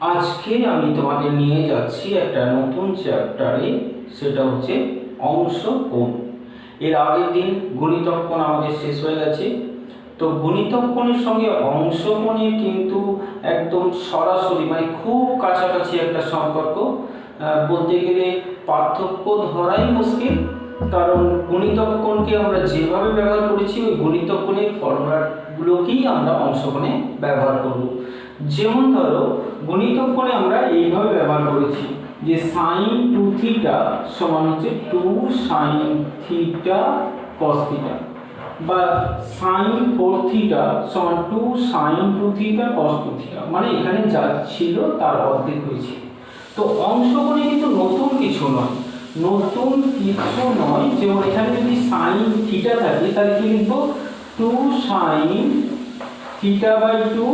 আজকে আমি তোমাদের নিয়ে যাচ্ছি একটা নতুন চ্যাপ্টারে, সেটা হচ্ছে অংশ কোণ। এর আগের দিন গুণিতক কোণ আমাদের শেষ হয়ে গেছে। তো গুণিতক কোণের সঙ্গে অংশ কোণের কিন্তু একদম সরাসরি মানে খুব কাছাকাছি একটা সম্পর্ক। বলতে গেলে পার্থক্য ধরাই মুশকিল, কারণ গুণিতক কোণকে আমরা যেভাবে ব্যবহার করেছি ওই গুণিতক কোণের ফর্মুলাগুলোকেই আমরা অংশ কোণে ব্যবহার করব। যেমন ধরো গুণিতক কোণে আমরা এইভাবে ব্যবহার করেছি যে সাইন 2 থিটা সমান হচ্ছে 2 সাইন থিটা কস থিটা, বা সাইন 4 থিটা সমান 2 সাইন 2 থিটা কস 2 থিটা, মানে এখানে যা ছিল তার অর্ধেক হয়েছে। তো অংশ কোণে কিন্তু নতুন কিছু নয়, যেমন এখানে যদি সাইন থিটা থাকে তাহলে কি লিখবো 2 sine theta by 2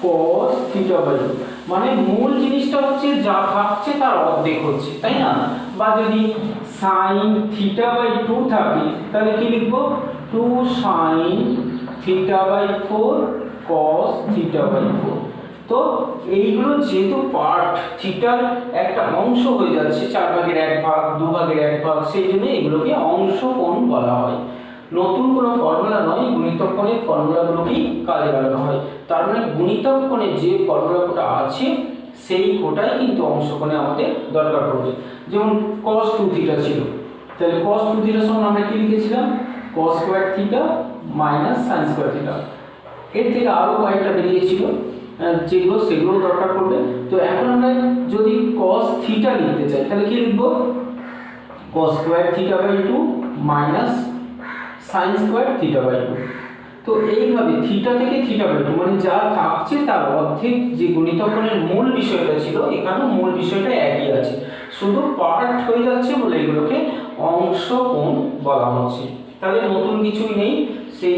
cos theta by 2, মানে মূল জিনিসটা হচ্ছে যা থাকছে তার অর্ধেক হচ্ছে, তাই না? বা যদি sin থিটা বাই 2 থাকে তাহলে কি লিখব 2 sin theta by 4 cos theta by 4। তো এইগুলো যেহেতু পার্ট থিটার একটা অংশ হয়ে যাচ্ছে, 4/1 2/1, সেই জন্য এগুলোকে অংশ কোণ বলা হয়। নতুন কোনো ফর্মুলা নয়, গুণিতক কোণের ফর্মুলাগুলোকেই কাজে লাগানো হয়। তার মানে গুণিতক কোণে যে ফর্মুলাটা আছে সেই কোটাই কিন্তু অংশ কোণে আমাদের দরকার পড়বে। যেমন cos 2 থিটা ছিল, তাহলে cos 2 থিটার সমান আমরা কি লিখেছিলাম cos square theta minus sin square theta. এর থেকে আরো কয়েকটা বেরিয়েছিল সেগুলো দরকার পড়বে। তো এখন আমরা যদি cos থিটা লিখতে চাই তাহলে কি লিখব cos square theta by 2 minus sin square theta by 2। তো এইভাবে থিটা থেকে থিটা বাই 2 মানে যা থাকছে তার অর্ধেক যে গুণিতক কোণের মূল বিষয়টা ছিল, এখানেও মূল বিষয়টা একই আছে, শুধু পার্ট হয়ে যাচ্ছে বলে এগুলোকে অংশ কোণ বলা হচ্ছে। তাহলে নতুন কিছুই নেই, সেই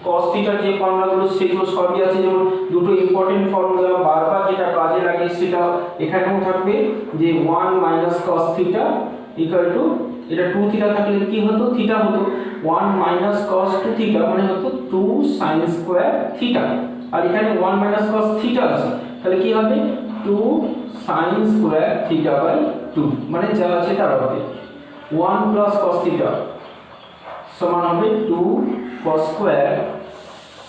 cos থিটার যে ফর্মুলাগুলো সেগুলো সবই আছে। যেমন দুটো ইম্পর্টেন্ট ফর্মুলা বারবার যেটা কাজে লাগে সেটা এখানেও থাকবে, যে 1 minus cos theta equal to, এটা 2 থিটা থাকলে কি হতো, থিটা হতো 1 মাইনাস cos 2 থিটা মানে হতো 2 sin স্কয়ার থিটা, আর এখানে 1 মাইনাস cos থিটা আছে তাহলে কি হবে 2 sin স্কয়ার থিটা বাই 2, মানে যা আছে তার অর্ধেক। 1 প্লাস cos থিটা সমান হবে 2 cos স্কয়ার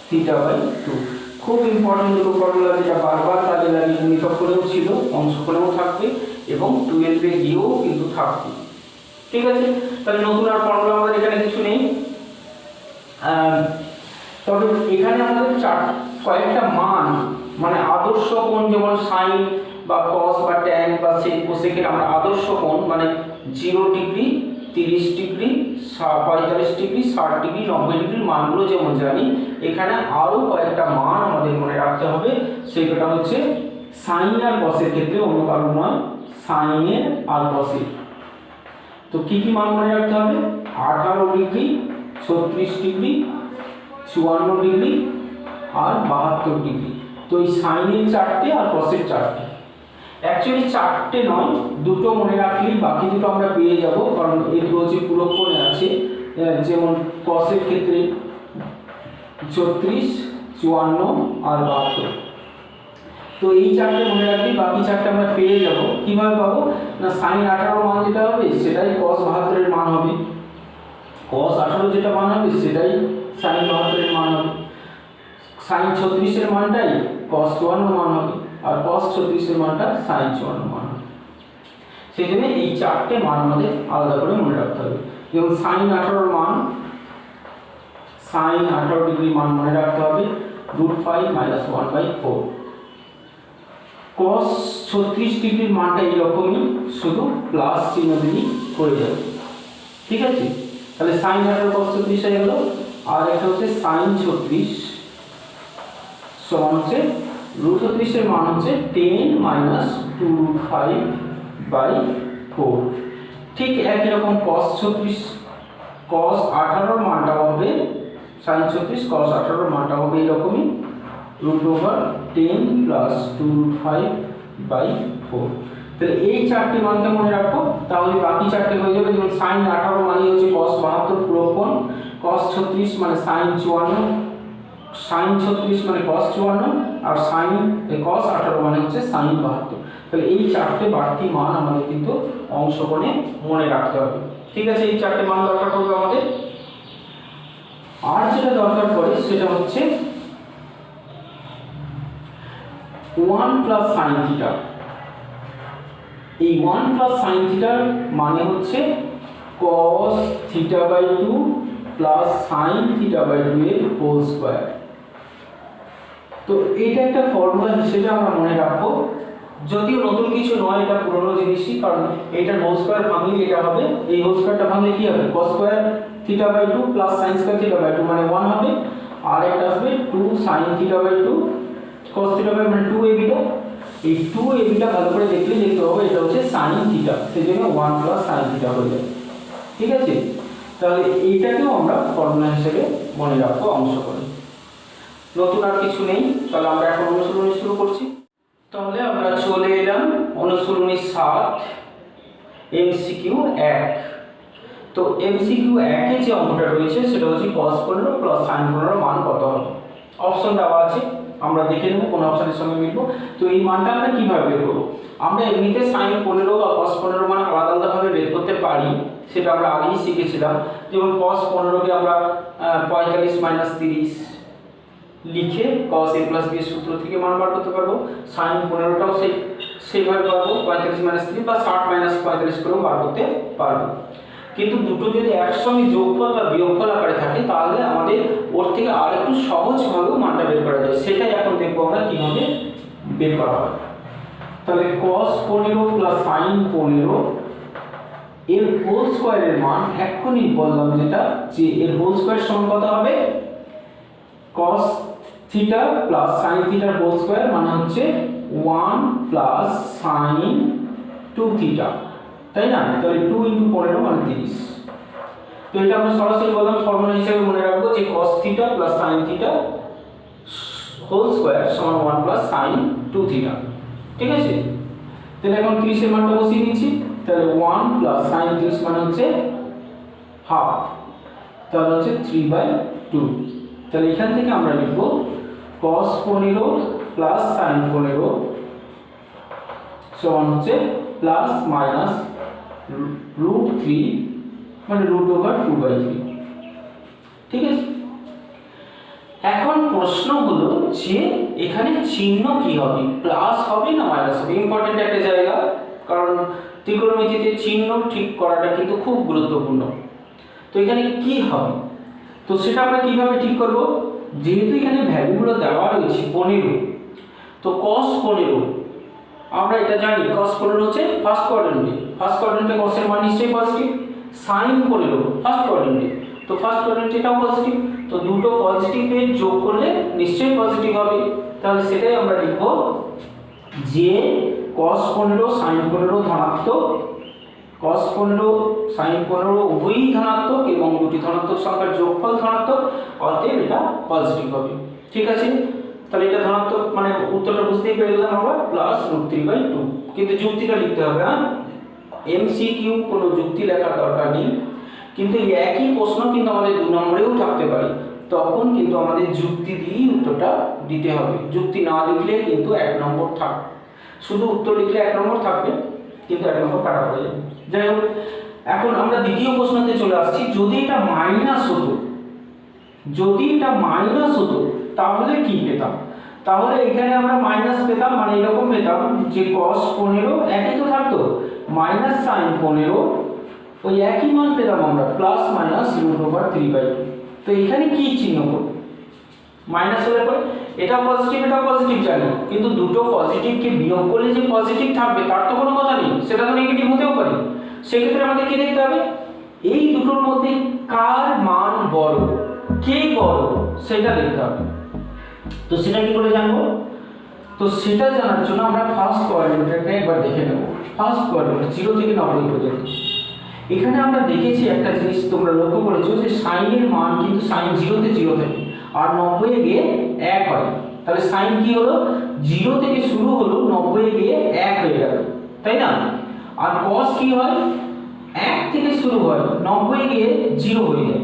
থিটা বাই 2। খুব ইম্পর্টেন্ট দুটো ফর্মুলা, যেটা বারবার কাজে লাগে, গুণিতক কোণেও ছিল, অংশ কোণেও থাকবে এবং 12 এ গিয়েও কিন্তু থাকবে। ঠিক আছে, তাহলে নতুন আর ফর্মুলা আমাদের এখানে কিছু নেই। তবে এখানে আমাদের কয়েকটা মান, মানে আদর্শ কোণ, যেমন সাইন বা কস বা ট্যান বা সেক কোসেকের আমরা আদর্শ কোণ মানে 0 ডিগ্রি 30 ডিগ্রি 45 ডিগ্রি 60 ডিগ্রি 90 ডিগ্রির মানগুলো যেমন জানি, এখানে আরও কয়েকটা মান আমাদের মনে রাখতে হবে। সেটা হচ্ছে সাইন আর কসের ক্ষেত্রে, অন্য কারণ নয়, সাইনের আর কসের। তো কি কি মান মনে রাখতে হবে, 18 ডিগ্রি 36 ডিগ্রি 54 ডিগ্রি আর 72 ডিগ্রি। তো এই সাইনের 4টে আর কসের 4টে, অ্যাকচুয়ালি 4টে নয়, দুটো মনে রাখলেই বাকি দুটো আমরা পেয়ে যাব, কারণ এগুলো হচ্ছে পুরো কোণে আছে। যেমন কসের ক্ষেত্রে 36 54 আর 72। তো এই 4টে মনে রাখলেই বাকি 4টে আমরা পেয়ে যাব। কিভাবে পাবো না, সাইন 18 মান যেটা হবে সেটাই cos 72 এর মান হবে, cos 18 যেটা মান হবে সেটাই সাইন 72 এর মান হবে, সাইন 36 এর মানটাই cos 54 মান হবে, আর cos 36 এর মানটা সাইন 54 মান হবে। সেই জন্য এই 4টে মান আমাদের আলাদা করে মনে রাখতে হবে। যেমন সাইন 18 মান, সাইন 18 ডিগ্রি মান মনে রাখতে হবে √5 - 1/4। cos 36 ডিগ্রির মানটা এইরকমই, শুধু প্লাস চিহ্ন দিলেই হয়ে যাবে। ঠিক আছে, তাহলে সাইন 18 cos 36 হয়ে গেল। আর একটা হচ্ছে সাইন 36 সমান হচ্ছে √36 এর মান হচ্ছে 10 - 2√5/4। ঠিক একই রকম cos 18 মানটা হবে, সাইন 36 cos 18 মানটা হবে এরকমই, √10 + 2√5/4। তাহলে এই 4টে মানকে মনে রাখো, তাহলে বাকি 4টে হয়ে যাবে। যেমন সাইন 18 মানে হচ্ছে cos 72 পুরো কোণ, cos 36 মানে সাইন 54, সাইন 36 মানে cos 54, আর সাইন কস 18 মানে হচ্ছে সাইন 72। তাহলে এই চারটে বাড়তি মান আমাদের কিন্তু অংশকোণে মনে রাখতে হবে। ঠিক আছে, এই চারটে মান দরকার পড়বে আমাদের। আর যেটা দরকার পড়ে সেটা হচ্ছে 1 প্লাস সাইন থিটা। এই 1 প্লাস সাইন থিটার মানে হচ্ছে cos theta by 2 plus sine theta by 2 এর হোল স্কয়ার। তো এটা একটা ফর্মুলা হিসেবে আমরা মনে রাখবো, যদিও নতুন কিছু নয়, এটা পুরনো জিনিসই, কারণ এইটার হোল স্কয়ার ভাঙলে এটা হবে, এই হোল স্কয়ারটা ভাঙলে কি হবে, cos square theta by 2 plus sine square theta by 2 মানে 1 হবে, আর একটা আসবে 2 sine theta by 2 cos theta by মানে 2 এবিটা। এই 2 এবিটা ভালো করে দেখলে দেখতে হবে এটা হচ্ছে সাইন থিটা, সেজন্য 1 প্লাস সাইন থিটা হয়ে যাবে। ঠিক আছে, তাহলে এইটাকেও আমরা ফর্মুলা হিসেবে মনে রাখবো অংশ করে। নতুন আর কিছু নেই, তাহলে আমরা এখন অনুশীলনী শুরু করছি। তাহলে আমরা চলে এলাম অনুশীলনী 7 এমসিকিউ 1। তো এমসিকিউ 1 এ যে অঙ্কটা রয়েছে সেটা হচ্ছে cos 15 প্লাস sin 15 মান কত হবে। অপশন দেওয়া আছে, আমরা দেখে নেব কোন অপশনের সঙ্গে মিলবো। তো এই মানটা আমরা কিভাবে বের করব, আমরা এমনিতে sin 15 বা cos 15 মান আলাদা আলাদা ভাবে বের করতে পারি, সেটা আমরা আগেই শিখেছিলাম। যেমন cos 15 কে আমরা 45 মাইনাস 30 লিখে cos a প্লাস b এর সূত্র থেকে মান বার করতে পারবো। sin 15টাও সেইভাবে পারবো, 45 মাইনাস 3 বা 60 মাইনাস 45 করেও বার করতে পারবো। কিন্তু দুটো যদি একসঙ্গে যোগফল বা বিয়োগফল আকারে থাকে তাহলে আমাদের ওর থেকে আরেকটু সহজভাবেও মানটা বের করা যায়, সেটাই এখন দেখবো আমরা কিভাবে বের করা হয়। তাহলে cos 15 প্লাস sin 15 এর হোল স্কয়ারের মান এখনই বললাম যেটা, যে এর হোল স্কয়ার সমান কত হবে, cos থিটা প্লাস sin থিটার হোল স্কয়ার মানে হচ্ছে 1 প্লাস sin 2 থিটা, তাই না? তাহলে 2 * 15 মানে 30। তো এটা আমরা সরাসরি বললাম ফর্মুলা হিসেবে মনে রাখবো যে cos theta plus sin theta whole square সমান 1 প্লাস sin 2 থিটা। ঠিক আছে, তাহলে এখন 30 এর মানটা বসিয়ে দিচ্ছি। তাহলে 1 প্লাস sin 30 মানে হচ্ছে হাফ, তাহলে হচ্ছে 3/2। তাহলে এখান থেকে আমরা লিখব cos 15 প্লাস sin 15 সমান হচ্ছে প্লাস মাইনাস √3 মানে √2/3। ঠিক আছে, এখন প্রশ্ন হলো যে এখানে চিহ্ন কি হবে, প্লাস হবে না মাইনাস হবে। ইম্পর্টেন্ট একটা জায়গা, কারণ ত্রিকোণমিতিতে চিহ্ন ঠিক করাটা কিন্তু খুব গুরুত্বপূর্ণ। তো এখানে কি হবে, তো সেটা আমরা কিভাবে ঠিক করব, যেহেতু এখানে ভ্যালুগুলো দেওয়া রয়েছে 15, তো cos 15 আমরা এটা জানি cos 15 হচ্ছে ফার্স্ট কোয়াড্রেন্টে, ফার্স্ট কোয়াড্রেন্টে cos এর মান নিশ্চয়ই পজিটিভ। sin 15 ফার্স্ট কোয়াড্রেন্টে, তো ফার্স্ট কোয়াড্রেন্টে এটাও পজিটিভ, তো দুটো পজিটিভের যোগ করলে নিশ্চয়ই পজিটিভ হবে। তাহলে সেটাই আমরা লিখব যে cos 15 sin 15 ধনাত্মক, cos 15 sin 15 উভয়ই ধনাত্মক এবং দুটি ধনাত্মক সংখ্যার যোগফল ধনাত্মক, অতএব এটা পজিটিভ হবে। ঠিক আছে, তাহলে এটা ধনাত্মক মানে উত্তরটা বুঝতেই পেরে গেলাম আমরা, প্লাস √3/2। কিন্তু যুক্তিটা লিখতে হবে, হ্যাঁ, এমসিকিউ কোনো যুক্তি লেখার দরকার নেই, কিন্তু একই প্রশ্ন কিন্তু আমাদের 2 নম্বরেও থাকতে পারে, তখন কিন্তু আমাদের যুক্তি দিয়েই উত্তরটা দিতে হবে। যুক্তি না লিখলে কিন্তু 1 নম্বর থাকবে, শুধু উত্তর লিখলে 1 নম্বর থাকবে, কিন্তু 1 নম্বর কাটা পড়ে যাবে। যাই হোক, এখন আমরা দ্বিতীয় প্রশ্নতে চলে আসছি। যদি এটা মাইনাস হতো, যদি এটা মাইনাস হতো তাহলে কি পেতাম, তাহলে এখানে আমরা মাইনাস পেতাম, মানে এরকম পেতাম যে cos 15 একই তো থাকতো, মাইনাস sin 15 ওই একই মান পেতাম আমরা, প্লাস মাইনাস √3/2। তো এখানে কি চিহ্ন করব, মাইনাস হলে পরে এটা পজিটিভ এটা পজিটিভ জানি, কিন্তু দুটো পজিটিভকে বিয়োগ করলে যে পজিটিভ থাকবে তার তো কোনো কথা নেই, সেটা তো নেগেটিভ হতেও পারে। সেক্ষেত্রে আমাদের কি দেখতে হবে, এই দুটোর মধ্যে কার মান বড়, কে বড় সেটা দেখতে হবে। তো সেটা কি করে জানবো, তো সেটা জানার জন্য আমরা ফার্স্ট কোয়াড্রেন্টটাকে একবার দেখে নেব। ফার্স্ট কোয়াড্রেন্ট 0 থেকে 90 পর্যন্ত। এখানে আমরা দেখেছি একটা জিনিস তোমরা লক্ষ্য করেছো যে sin এর মান কিন্তু sin 0 তে 0 থাকে আর 90 এ গিয়ে 1 হয়। তাহলে sin কি হলো, 0 থেকে শুরু হলো, 90 এ গিয়ে 1 হয়ে গেল, তাই না? আর cos কি হয়, 1 থেকে শুরু হয়, 90 এ গিয়ে 0 হয়ে যায়।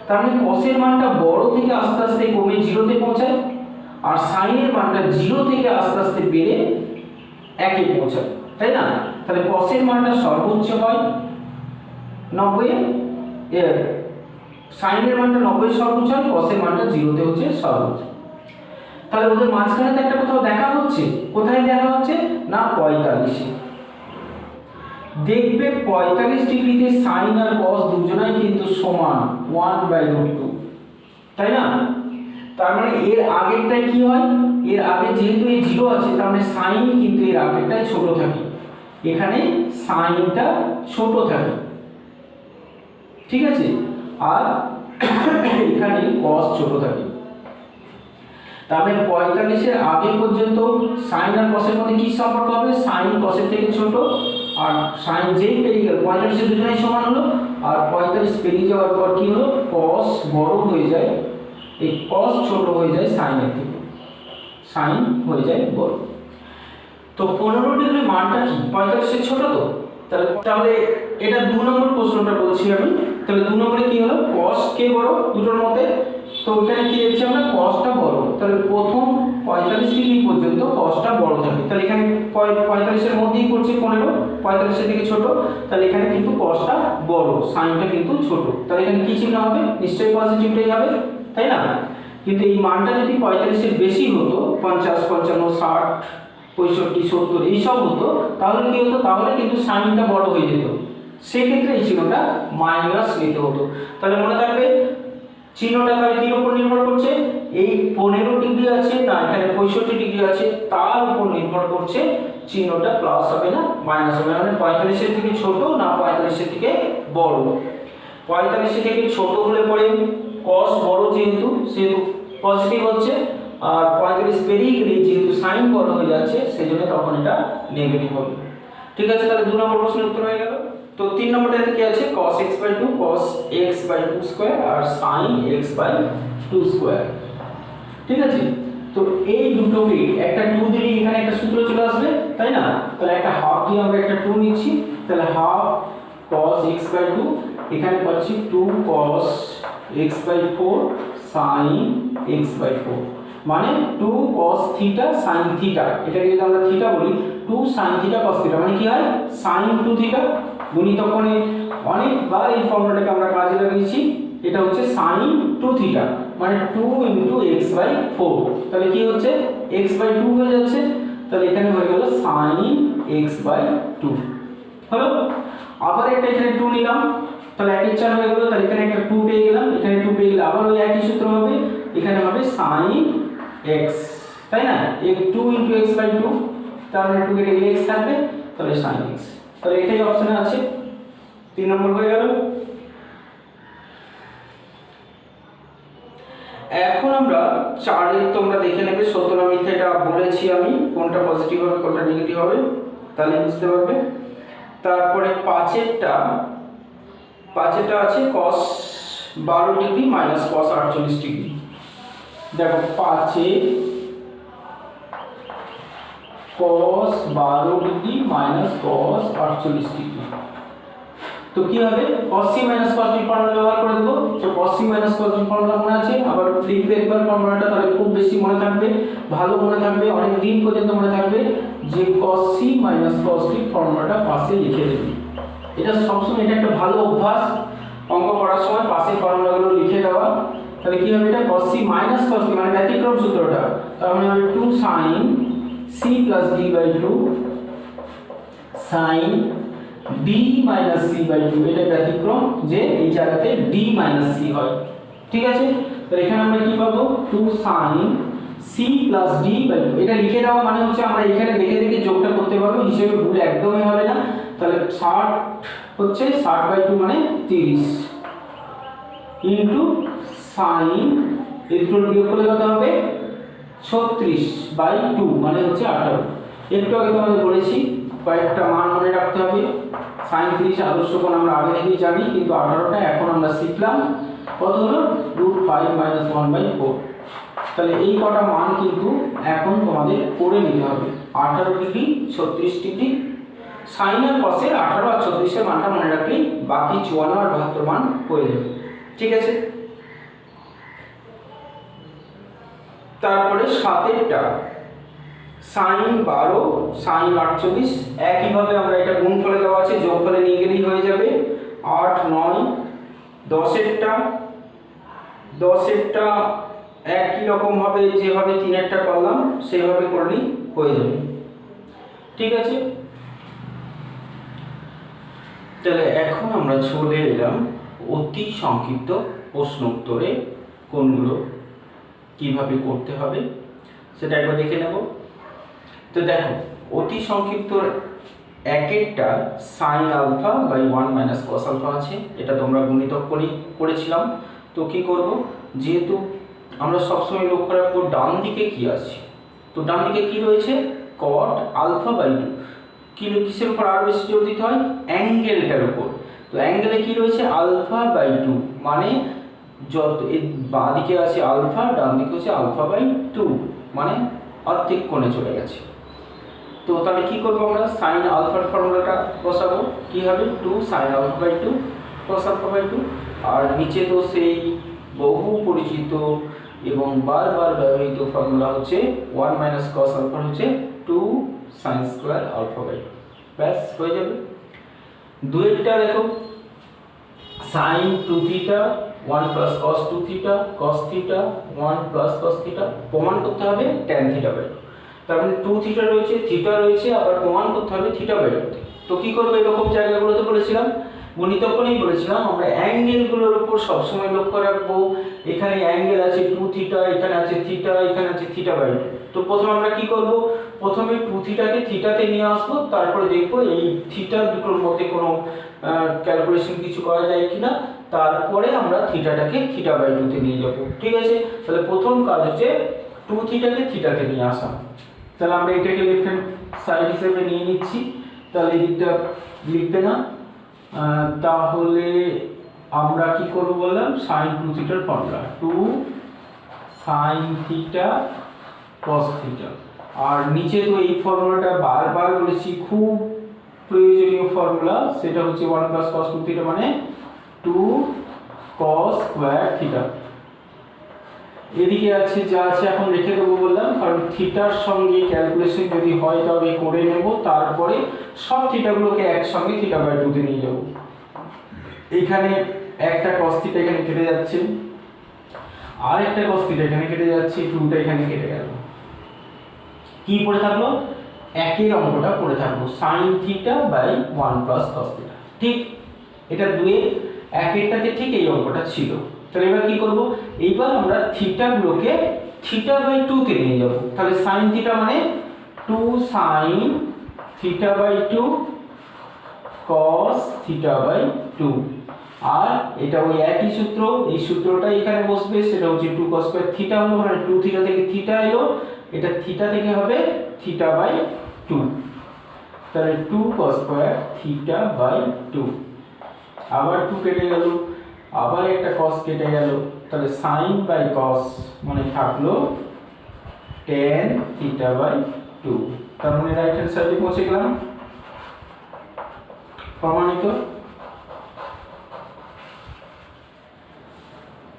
তার মানে cos এর মানটা বড় থেকে আস্তে আস্তে কমে 0 তে পৌঁছায়, আর সাইনের মানটা 0 থেকে আস্তে আস্তে বেড়ে 1 এ পৌঁছায়, তাই না? তাহলে কসের মানটা সর্বোচ্চ হয় 90, সাইনের মানটা 90 সর্বোচ্চ হয়, কসের মানটা 0 তে হচ্ছে সর্বোচ্চ। তাহলে ওদের মাঝখানে তো একটা কোথাও দেখা হচ্ছে, কোথায় দেখা হচ্ছে না 45 এ। দেখবে 45 ডিগ্রিতে সাইন আর কস দুজনাই কিন্তু সমান 1/√2, তাই না? তার মানে এর আগেরটাই কি হয়, এর আগে যেহেতু এই 0 আছে তার মানে সাইন কিন্তু এর আগেরটাই ছোট থাকে, এখানে সাইনটা ছোট থাকে, ঠিক আছে? আর এখানে কস ছোট থাকে। তাহলে 45 এর আগে পর্যন্ত সাইন আর কসের মধ্যে কি সম্পর্ক হবে, সাইন কসের থেকে ছোট, আর সাইন যেই পেরিয়ে গেল 45 এর দুজনেই সমান হলো, আর 45 পেরিয়ে যাওয়ার পর কি হলো, কস বড় হয়ে যায়, এই কস ছোট হয়ে যায় সাইনের থেকে, সাইন হয়ে যায় বড়। তো 15 ডিগ্রি মানটা কি 45 এর ছোট, তো তাহলে এটা 2 নম্বর প্রশ্নটা বলছি আমি। তাহলে 2 নম্বরে কি হলো, কস কে বড় দুটোর মধ্যে, তো ওখানে কি দেখছি আমরা কসটা বড়, তাহলে প্রথম 45 ডিগ্রি পর্যন্ত কসটা বড় থাকে, তাহলে এখানে 45 এর মধ্যেই করছে 15, 45 এর থেকে ছোট, তাহলে এখানে কিন্তু কসটা বড়, সাইনটা কিন্তু ছোট, তাহলে এখানে কি চিহ্ন হবে, নিশ্চয়ই পজিটিভটাই হবে, তাই না? কিন্তু এই মানটা যদি 45 এর বেশি হতো, 50, 55, 60, 65, 70 এইসব হতো, তাহলে কি হতো, তাহলে কিন্তু সাইনটা বড় হয়ে যেত, সেক্ষেত্রে এই চিহ্নটা মাইনাস নিতে হতো। তাহলে মনে থাকবে চিহ্নটা তাহলে কির উপর নির্ভর করছে, এই 15 ডিগ্রি আছে না এখানে 65 ডিগ্রি আছে, তার উপর নির্ভর করছে চিহ্নটা প্লাস হবে না মাইনাস হবে, মানে 45 এর থেকে ছোট না 45 এর থেকে বড়। 45 এর থেকে ছোট হলে পরে cos বড় যেহেতু সেহেতু পজিটিভ হচ্ছে, আর 45 পেরিয়ে গেলে যেহেতু সাইন বড় হয়ে যাচ্ছে সেজন্য তখন এটা নেগেটিভ হবে। ঠিক আছে, তাহলে 2 নম্বর প্রশ্নের উত্তর হয়ে গেল। তো 3 নম্বরটাতে কি আছে, cos x/2 cos x/2 square আর sin x/2 স্কয়ার। ঠিক আছে, তো এই দুটোকে একটা 2 দিলে এখানে একটা সূত্র চলে আসবে, তাই না? তাহলে একটা হাফ দিয়ে আমরা একটা 2 নিচ্ছি, তাহলে হাফ cos x/2, এখানে পাচ্ছি 2 cos x/4 sin x/4, মানে 2 cos থিটা sin থিটা, এটাকে যদি আমরা থিটা বলি 2 sin থিটা cos থিটা, মানে কি হয় sin 2 থিটা গুণিতক কোণে, অনেকবার এই ফর্মুলাটাকে আমরা কাজে লাগিয়েছি, এটা হচ্ছে sin 2 থিটা মানে 2 * x/4, তাহলে কি হচ্ছে x/2 হয়ে যাচ্ছে, তাহলে এখানে হয়ে গেল sin x/2 হলো। আবার একটা এখানে 2 নিলাম, তাহলে 1 এর 4 হয়ে গেল, তাহলে এখানে একটা 2 পেয়ে গেলাম, এখানে 2 পেয়ে গেলে আবার ওই একই সূত্র হবে, এখানে হবে sin x, তাই না? 2 * x/2, তার মানে 2 কেটে গেলে x থাকবে, তাহলে sin x, তাহলে এটাই অপশনে আছে, 3 নম্বর হয়ে গেল। এখন আমরা 4 এর তোমরা দেখে নেবে সত্য না মিথ্যা, এটা বলেছি আমি কোনটা পজিটিভ হবে কোনটা নেগেটিভ হবে, তাহলে বুঝতে পারবে। তারপরে 5 এরটা আছে cos 12 degree minus cos 48 degree. দেখো 5 এ cos 12 degree minus cos 48 degree, তো কি হবে cos c minus cos d formula ব্যবহার করে দেব। তো cos c minus cos d formula মনে আছে, আবার লিখবে একবার ফর্মুলাটা, তাহলে খুব বেশি মনে থাকবে, ভালো মনে থাকবে, অনেক দিন পর্যন্ত মনে থাকবে যে cos c minus cos d ফর্মুলাটা পাশে লিখে দেবে। এটা সবসময় এটা একটা ভালো অভ্যাস, অঙ্ক করার সময় পাশে ফর্মুলাগুলো লিখে দেওয়া। তাহলে কি হবে, এটা cos c minus cos d মানে ব্যতিক্রম সূত্রটা, তার মানে হবে 2 sin c plus d/2 sin d minus c/2, এটা ব্যতিক্রম যে এই জায়গাতে d minus c হয়। ঠিক আছে, তো এখানে আমরা কি পাবো 2 sin c plus d/2, এটা লিখে দেওয়া মানে হচ্ছে আমরা এখানে দেখে দেখে যোগটা করতে পারবো, হিসেবে ভুল একদমই হবে না। তাহলে 60 হচ্ছে 60/2 মানে 30 ইনটু sin, এর দুটো বিয়োগ করলে কত হবে 36/2 মানে হচ্ছে 18। একটু আগে তোমাদের বলেছি কয়েকটা মান মনে রাখতে হবে, sin 30 আদর্শ কোণ আমরা আগে থেকেই জানি, কিন্তু 18টা এখন আমরা শিখলাম, কত হলো √5 - 1/4। তাহলে এই কটা মান কিন্তু এখন তোমাদের করে নিতে হবে, 18 ডিগ্রি 36 ডিগ্রি, sin আর cos এর 18 আর 36 এর মানটা মনে রাখলেই বাকি 54 আর 72 মান হয়ে যাবে। ঠিক আছে। তারপরে 7-এরটা sin 12 sin 48, একইভাবে আমরা এটা গুণফলে দেওয়া আছে, যোগফলে নিয়ে গেলেই হয়ে যাবে 8 9। 10-এরটা একই রকম ভাবে যেভাবে 3-এরটা করলাম সেভাবে করলেই হয়ে যাবে। ঠিক আছে, তাহলে এখন আমরা চলে এলাম অতি সংক্ষিপ্ত প্রশ্ন উত্তরে কোনগুলো কিভাবে করতে হবে সেটা একবার দেখে নেব। তো দেখো, অতি সংক্ষিপ্ত 1-এরটা sin alpha by 1 minus cos alpha আছে, এটা তোমরা গুণিতক করেছিলাম। তো কি করব, যেহেতু আমরা সবসময় লক্ষ্য রাখবো ডান দিকে কি আছে, তো ডান দিকে কি রয়েছে cot আলফা বাই 2, কিসের উপর আরো বেশি জোর দিতে হয়, অ্যাঙ্গেলটার উপর। তো অ্যাঙ্গেলে কি রয়েছে আলফা বাই 2, মানে যত বাঁ দিকে আছে আলফা, ডান দিকে হচ্ছে আলফা বাই 2, মানে অর্ধেক কোণে চলে গেছে। তো তাহলে কি করবো আমরা, সাইন আলফার ফর্মুলাটা বসাবো, কি হবে 2 sin alpha by 2 cos alpha by 2, আর নিচে তো সেই বহু পরিচিত এবং বারবার ব্যবহৃত ফর্মুলা হচ্ছে 1 মাইনাস cos আলফা হচ্ছে 2 sin স্কয়ার আলফা বাই 2, ব্যাস হয়ে যাবে। 2-এরটা দেখো sin 2 theta 1 plus cos 2 theta cos theta 1 plus cos theta, প্রমাণ করতে হবে tan থিটা বাই 2, তার মানে 2 থিটা রয়েছে, থিটা রয়েছে, আবার প্রমাণ করতে হবে থিটা বাই 2। তো কি করবো, এরকম জায়গাগুলোতে বলেছিলাম গুণিতকনেই বলেছিলাম আমরা অ্যাঙ্গেলগুলোর উপর সবসময় লক্ষ্য রাখবো। এখানে অ্যাঙ্গেল আছে 2 থিটা, এখানে আছে থিটা, এখানে আছে থিটা বাই 2। তো প্রথমে আমরা কি করব, প্রথমে 2 থিটাকে থিটাতে নিয়ে আসবো, তারপরে দেখবো এই থিটা দুটোর মধ্যে কোনো ক্যালকুলেশন কিছু করা যায় কিনা, তারপরে আমরা থিটাটাকে থিটা বাই 2 তে নিয়ে যাব। ঠিক আছে, তাহলে প্রথম কাজ হচ্ছে 2 থিটাকে থিটাতে নিয়ে আসা। তাহলে আমরা এটাকে লেফট হ্যান্ড সাইড হিসেবে নিয়ে নিচ্ছি, তাহলে এই দিকটা লিখবে না। তাহলে আমরা কি করব বললাম, sin 2 থিটার ফর্মুলা 2 sin থিটা cos থিটা, আর নিচে তো এই ফর্মুলাটা বারবার বলেছি, খুব প্রয়োজনীয় ফর্মুলা, সেটা হচ্ছে 1 প্লাস cos 2 থিটা মানে 2 cos স্কয়ার থিটা। এদিকে আছে যা আছে এখন রেখে দেবো বললাম, কারণ থিটার সঙ্গে ক্যালকুলেশন যদি হয় তবে করে নেব, তারপরে সব থিটাগুলোকে একসঙ্গে থিটা বাই 2 তে নিয়ে যাব। এখানে একটা cos থিটা এখানে কেটে যাচ্ছে, আর একটা cos থিটা এখানে কেটে যাচ্ছে, 2টা এখানে কেটে গেল, কি পড়ে থাকলো, একের অঙ্কটা পড়ে থাকলো sin theta by 1 plus cos theta. ঠিক, এটা 2-1-এরটাতে ঠিক এই অঙ্কটা ছিল। তাহলে এবার কি করব, এইবার আমরা থিটাগুলোকে থিটা বাই 2 তে নিয়ে যাব। তাহলে sin থিটা মানে 2 sin theta by 2 cos theta by 2, আর এটা ওই একই সূত্র, এই সূত্রটা এখানে বসবে, সেটা হচ্ছে 2 cos স্কয়ার থিটা হলো, মানে 2 থিটা থেকে থিটা এলো, এটা থিটা থেকে হবে থিটা বাই 2, তাহলে 2 cos স্কয়ার থিটা বাই 2, আবার 2 কেটে গেল, আবার একটা cos কেটে গেল, তাহলে sin বাই cos মানে থাকলো tan থিটা বাই 2। তার মানে রাইট হ্যান্ড সাইডে পৌঁছে গেলাম, প্রমাণিত।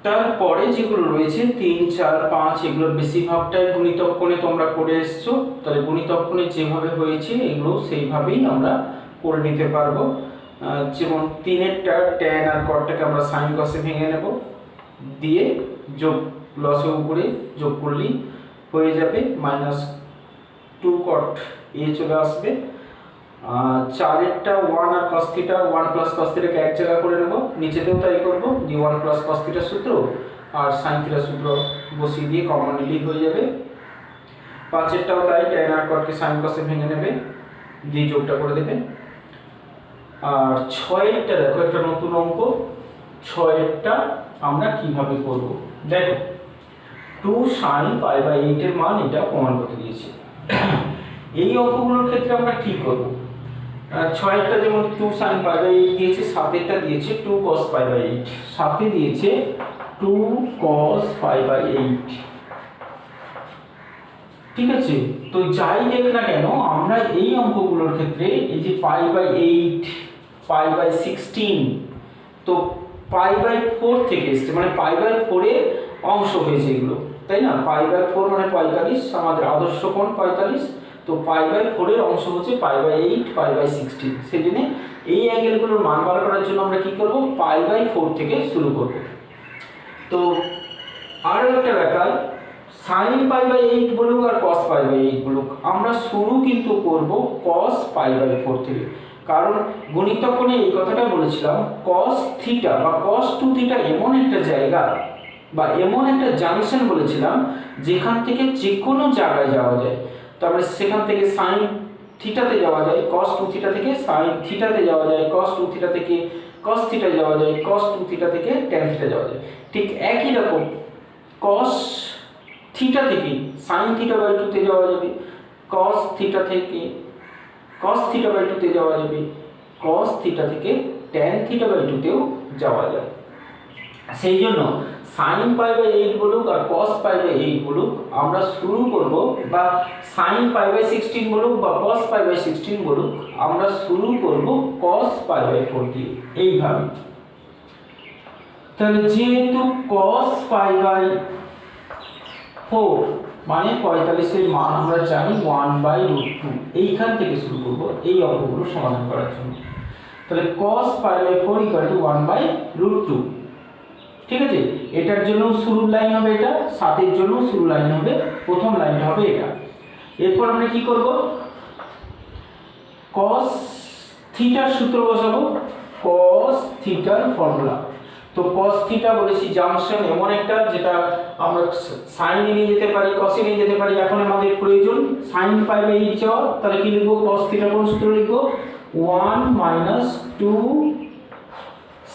তারপরে যেগুলো রয়েছে 3 4 5 এগুলো বেশিরভাগটাই গুণিতক কোণে তোমরা করে এসছো, তাহলে গুণিতক কোণে যেভাবে হয়েছে এগুলো সেইভাবেই আমরা করে নিতে পারবো। যেমন 3-এরটা tan আর cotটাকে আমরা sin cos এ ভেঙে নেব, দিয়ে যোগ লসের উপরে যোগ করলেই হয়ে যাবে, মাইনাস 2 cot এ চলে আসবে। 4-এরটা 1 আর cos থিটা 1 প্লাস cos থিটাকে এক জায়গা করে নেব, নিচেতেও তাই করব, দিয়ে 1 প্লাস cos থিটার সূত্র আর sin থিটার সূত্র বসিয়ে দিয়ে কমন নিলেই হয়ে যাবে। 5-এরটাও তাই, tan আর cotকে sin cos এ ভেঙে নেবে, দিয়ে যোগটা করে দেবে। আর 6-এরটা দেখো একটা নতুন অঙ্ক, 6-এরটা আমরা কিভাবে করব, দেখো 2 sin পাই বাই 8 এর মান এটা প্রমাণ করতে দিয়েছে। এই অঙ্কগুলোর ক্ষেত্রে আমরা কি করব, 6-এরটা যেমন 2 sin পাই বাই 8 দিয়েছে, 7-এরটা দিয়েছে 2 cos পাই বাই 8, 7-এ দিয়েছে 2 cos পাই বাই 8। ঠিক আছে, তো যাই দেখ না কেন আমরা এই অঙ্কগুলোর ক্ষেত্রে এই যে পাই বাই 8 পাই বাই 16, তো পাই বাই 4 থেকে এসছে, মানে পাই বাই 4 এর অংশ হয়েছে এগুলো। তাই না? π/4 মানে 45, আমাদের আদর্শ কোণ 45, তো π/4 এর অংশ হচ্ছে π/8, π/16। সেই জন্য এই অ্যাঙ্গেলগুলোর মান বার করার জন্য আমরা কি করব, π/4 থেকে শুরু করব। তো আরও একটা ব্যাপার, sin π/8 বলুক আর cos π/8 বলুক, আমরা শুরু কিন্তু করব cos π/4 থেকে। কারণ গণিতক কোণে এই কথাটা বলেছিলাম, cos থিটা বা cos 2θ এমন একটা জায়গা বা এমন একটা জাংশন বলেছিলাম যেখান থেকে যে কোনো জায়গায় যাওয়া যায়। তারপরে সেখান থেকে sin থিটাতে যাওয়া যায়, cos 2θ থেকে sin থিটাতে যাওয়া যায়, cos 2θ থেকে cos থিটা যাওয়া যায়, cos 2θ থেকে tan থিটা যাওয়া যায়। ঠিক একই রকম cos থিটা থেকে sin θ/2 তে যাওয়া যাবে, cos থিটা থেকে cos θ/2 তে যাওয়া যাবে, cos থিটা থেকে tan θ/2 তেও যাওয়া যায়। সেই জন্য sin π/8 বলুক আর cos π/8 বলুক, আমরা শুরু করব, বা sin π/16 বলুক বা cos π/16 বলুক, আমরা শুরু করব cos π/4 দিয়ে, এইভাবে। তাহলে যেহেতু cos π/4 মানে 45 এর মান আমরা জানি 1/√2, এইখান থেকে শুরু করব এই অঙ্কগুলো সমাধান করার জন্য। তাহলে cos π/4 1/√2, ঠিক আছে? এটার জন্য শুরুর লাইন হবে এটা, 7 এর জন্য শুরু লাইন হবে, প্রথম লাইনটা হবে এটা। এরপর আমরা কি করব, cos থিটার সূত্র বসাবো, cos থিটার ফর্মুলা। তো cos থিটা বলেছি জাংশন এমন একটা যেটা আমরা sin এ নিয়ে যেতে পারি, cos এ নিয়ে যেতে পারি। এখন আমাদের প্রয়োজন sin π/8 যাওয়া, তাহলে কি লিখব, cos থিটা কোন সূত্র লিখব, 1 - 2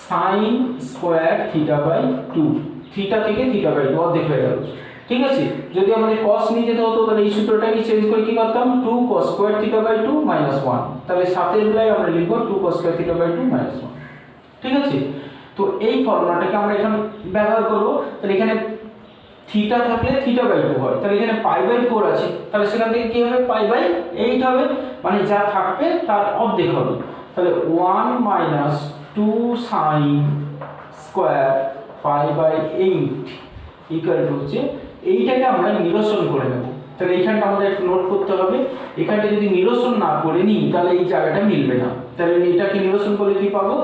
sin স্কয়ার θ/2, থিটা থেকে θ/2 অর্ধেক হয়ে গেল। ঠিক আছে? যদি আমাদের cos নিয়ে যেতে হতো তাহলে এই সূত্রটাকে চেঞ্জ করে কি করতাম, 2 cos স্কয়ার θ/2 - 1, তাহলে 7 এর বেলায় আমরা লিখব 2 cos স্কয়ার θ/2 - 1। ঠিক আছে? তো এই ফর্মুলাটাকে আমরা এখানে ব্যবহার করব। তাহলে এখানে থিটা থাকলে θ/2 হয়, তাহলে এখানে π/4 আছে, তাহলে সেখান থেকে কি হবে, π/8 হবে, মানে যা থাকবে তার অর্ধেক হবে। তাহলে 1 - 2 sin স্কয়ার π/8 ইকুয়াল টু হচ্ছে, এইটাকে আমরা নিরসন করে নেব। তাহলে এইখানটা আমাদের একটু নোট করতে হবে, এখানটা যদি নিরসন না করে নিই তাহলে এই জায়গাটা মিলবে না। তাহলে এটাকে নিরসন করলে কি পাবো,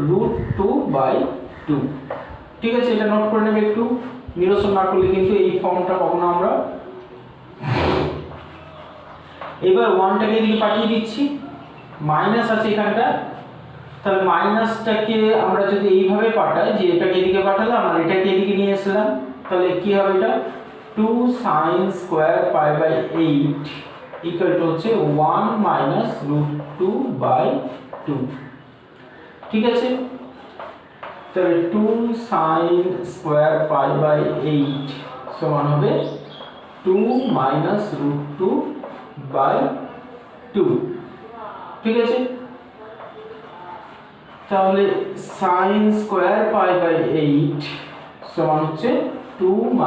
√2/2। ঠিক আছে? এটা নোট করে নেবে একটু, নিরসন না করলে কিন্তু এই ফর্মটা পাবো না আমরা। এবার 1টাকে এদিকে পাঠিয়ে দিচ্ছি, মাইনাস আছে এখানটা, তাহলে মাইনাসটাকে আমরা যদি এইভাবে পাঠাই যে এটাকে এদিকে পাঠালাম আর এটাকে এদিকে নিয়ে আসলাম, তাহলে কি হবে, এটা 2 sin স্কয়ার π/8 ইকুয়াল টু হচ্ছে 1 - √2/2। ঠিক আছে? তাহলে 2 sin স্কয়ার π/8 সমান হবে 2 - √2/2। ঠিক আছে? তাহলে sin স্কয়ার π/8 সমান হচ্ছে 2 -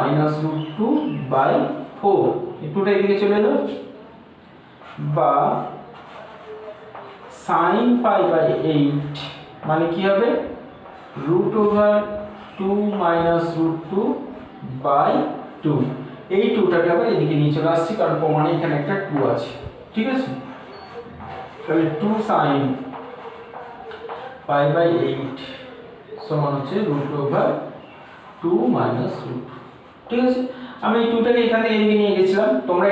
√2/4, একটুটা এদিকে চলে এলো, বা sin π/8 মানে কি হবে, √2 - √2/2। এই 2টাকে আবার এদিকে নিয়ে চলে আসছি, কারণ প্রমাণে এখানে একটা 2 আছে। ঠিক আছে? তাহলে 2 sin π/8 সমান হচ্ছে √2 - √2। ঠিক আছে? আমি এই 2টাকে এখান থেকে এদিকে নিয়ে গেছিলাম, তোমরা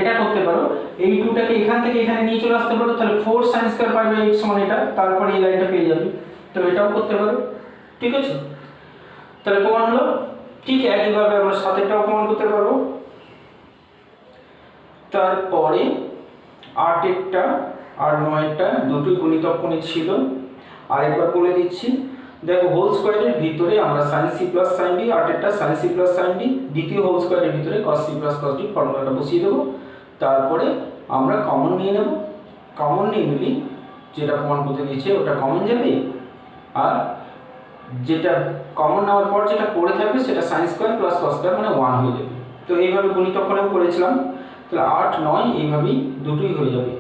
এটা করতে পারো, এই 2টাকে এখান থেকে এখানে নিয়ে চলে আসতে পারো, তাহলে 4 sin স্কয়ার π/8 সমান এটা, তারপরে এই লাইনটা পেয়ে যাবে। তো এটাও করতে পারো। ঠিক আছে? তাহলে প্রমাণ হলো। ঠিক একইভাবে আমরা 7এরটাও প্রমাণ করতে পারবো। তারপরে 8এরটা আর 9এরটা দুটোই গুণিতক কোণে ছিল, আরেকবার বলে দিচ্ছি। দেখো, হোল স্কয়ারের ভিতরে আমরা sin c + sin d, 8এরটা sin c + sin d, দ্বিতীয় হোল স্কয়ারের ভিতরে cos c + cos d ফর্মুলাটা বসিয়ে দেব। তারপরে আমরা কমন নিয়ে নেব, কমন নিয়ে নিলে যেটা প্রমাণ করতে দিয়েছে ওটা কমন যাবে, আর যেটা কমন নেওয়ার পর যেটা পড়ে থাকবে সেটা sin স্কয়ার + cos স্কয়ার মানে 1 হয়ে যাবে। তো এইভাবে গুণিতক কোণেও করেছিলাম, তাহলে 8 9 এইভাবেই দুটোই হয়ে যাবে।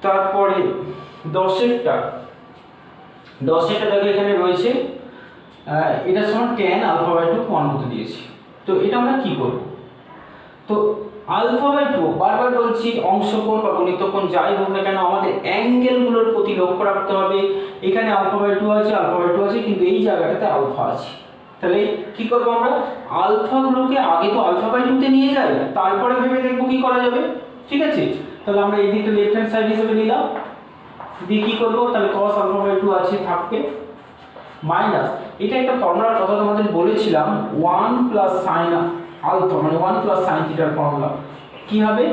তারপরে 10এরটা দেখো এখানে রয়েছে, এটা সমান tan α/2 প্রমাণ করতে দিয়েছি। তো এটা আমরা কি করব? তো আলফা বাই টু, বারবার বলছি অংশকোণ বা গুণিতকোণ যাই হোক না কেন আমাদের অ্যাঙ্গেলগুলোর প্রতি লক্ষ্য রাখতে হবে। এখানে আলফা বাই টু আছে, আলফা বাই টু আছে, কিন্তু এই জায়গাটাতে আলফা আছে। তাহলে কি করব আমরা? আলফাগুলোকে আগে তো আলফা বাই টুতে নিয়ে যাই, তারপরে ভেবে দেখবো কি করা যাবে। ঠিক আছে, তাহলে আমরা এই দিকটা লেফট হ্যান্ড সাইড হিসেবে নিলাম, দিয়ে কি করবো? তাহলে cos আলফা বাই টু আছে, থাকবে মাইনাস, এটা একটা ফর্মুলার কথা তোমাদের বলেছিলাম, 1 প্লাস সাইন আলফা মানে 1 প্লাস সাইন থিটার ফর্মুলা কি হবে?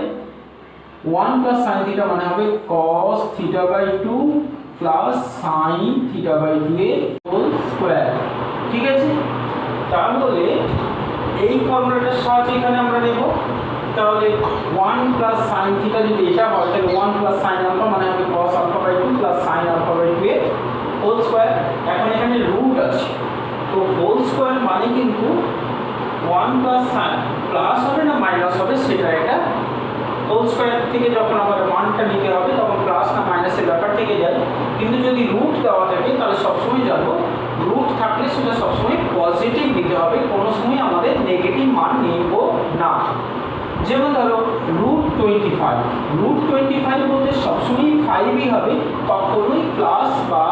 1 প্লাস সাইন থিটা মানে হবে cos theta by two plus sine theta by two এর হোল স্কোয়ার। ঠিক আছে, তাহলে এই ফর্মুলাটার সাহায্যে এখানে আমরা নেব। তাহলে 1 প্লাস সাইন থিটা যদি এটা হয়, তাহলে 1 প্লাস সাইন আলফা মানে হবে cos alpha by two plus sine alpha by two এর হোল স্কোয়ার। এখন এখানে রুট আছে, তো হোল স্কোয়ার মানে কিন্তু 1 প্লাস সাইন প্লাস হবে না মাইনাস হবে, সেটা এটা হোল স্কোয়ার থেকে যখন আমাদের মানটা নিতে হবে তখন প্লাস না মাইনাসের ব্যাপার থেকে যায়। কিন্তু যদি রুট দেওয়া থাকে তাহলে সবসময় জানবো রুট থাকলে সেটা সবসময় পজিটিভ নিতে হবে, কোনো সময় আমাদের নেগেটিভ মান নেব না। যেমন ধরো √25, √25 বলতে সবসময় 5ই হবে, কখনোই প্লাস বা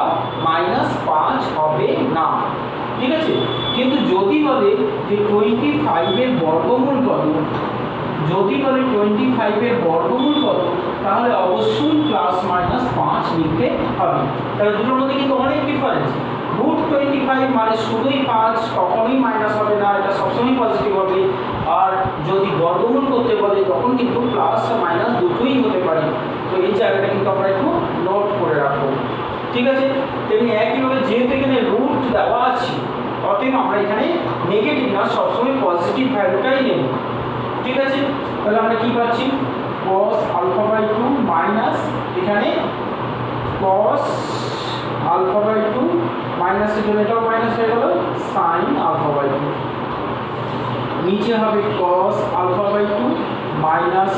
-5 হবে না। ঠিক আছে, কিন্তু যদি বলে যে 25 এর বর্গমূল কত, যদি বলে 25 এর বর্গমূল কত, তাহলে অবশ্যই +-5 লিখতে হবে। তাহলে দুটোর মধ্যে কিন্তু অনেক ডিফারেন্স। √25 মানে শুধুই 5, কখনোই মাইনাস হবে না, এটা সবসময় পজিটিভ হবে। আর যদি বর্গমূল করতে বলে তখন কিন্তু প্লাস আর মাইনাস দুটোই হতে পারে। তো এই জায়গাটা কিন্তু আমরা একটু নোট করে রাখবো। ঠিক আছে, তেমনি একইভাবে যেহেতু এখানে রুট দেওয়া আছে, অতএব আমরা এখানে নেগেটিভ না সবসময় পজিটিভ ভ্যালুটাই নেব। ঠিক আছে, তাহলে আমরা কি পাচ্ছি? cos alpha by two minus, এখানে cos alpha by two minus, এর জন্য এটাও মাইনাস হয়ে গেল, সাইন আলফা বাই টু। নিচে হবে cos alpha by two minus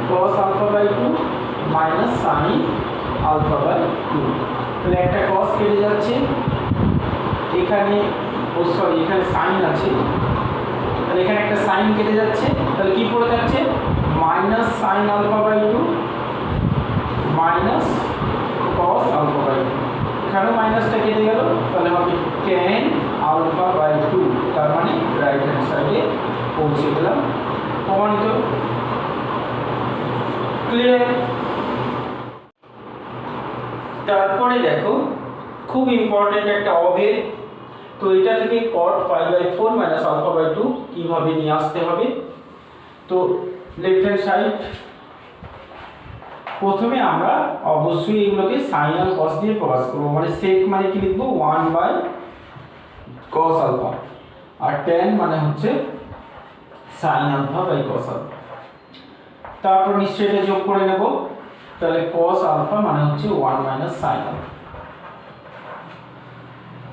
cos alpha by two minus sine alpha by two. তাহলে একটা cos কেটে যাচ্ছে, এখানে এখানে সাইন আছে, তাহলে এখানে একটা সাইন কেটে যাচ্ছে, তাহলে কি পড়ে যাচ্ছে? Minus sine alpha by two minus cos alpha by two. এখানেও মাইনাসটা কেটে গেল, তাহলে হবে tan আলফা বাই টু। তার মানে রাইট হ্যান্ড সাইডে পৌঁছে গেলাম। প্রমাণিত? ক্লিয়ার? তারপরে দেখো খুব ইম্পর্টেন্ট একটা অভেদ, তো এটা থেকে cot π/4 minus alpha by two কীভাবে নিয়ে আসতে হবে। তো লেফট হ্যান্ড সাইড প্রথমে আমরা অবশ্যই এগুলোকে সাইন আর কস দিয়ে প্রকাশ করবো, মানে সেক মানে কি লিখবো? 1/cos আলফা, আর tan মানে হচ্ছে sine alpha by cos alpha. তারপর নিশ্চয়ই এটা যোগ করে নেব, তাহলে cos আলফা মানে হচ্ছে 1 মাইনাস সাইন আলফা।